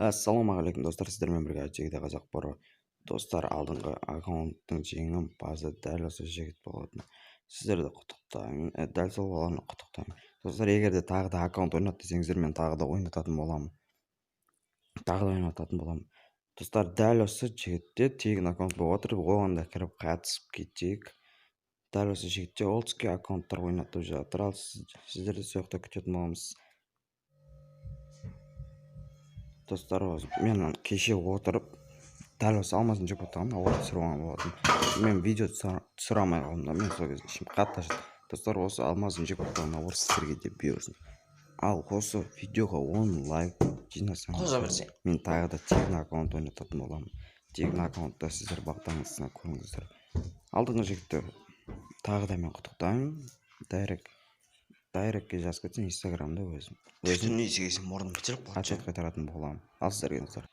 Ассалаумағалейкум достар, сіздермен бірге Ачегде Қазақ Бұры. Достар, алдыңғы аккаунттың жеңімпазы дәл осы жігіт болатын. Сіздерді құттықтаймын, дәл сол баланы құттықтаймын. Достар, егер де тағы да аккаунт ойнат десеңіздер, мен тағы да ойнататын боламын. Достар, дәл осы жігітте тегін аккаунт болып отыр, оған да кіріп қатысып кетейік. Дәл осы жігітте олдский аккаунттар ойнатып жатыр, ал сіздерді сол жақта күтетін боламыз. Достар, мен кеше отырып дәл осы алмасын жеп отырғанмын, ауыр түсіріп болатын. Мен видео түсірамай қалдым, мен сол кезде ішім қатты ашыды. Достар, осы алмасын жеп отырған ауыр сіздерге де бұйырсын. Ал осы видеоға 10 лайк жинасаңыз, мен тағы да тегін аккаунт ойнататын боламын. Тегін аккаунтта сіздер бақтаңызына көріңіздер. Алдыңғы жігітті тағы да мен құттықтаймын. Дайректке жазып кетсең инстаграмда өзім Түтін иісі келсе мұрным бітіріп ответ қайтаратын боламын. Ал сіздерге достар.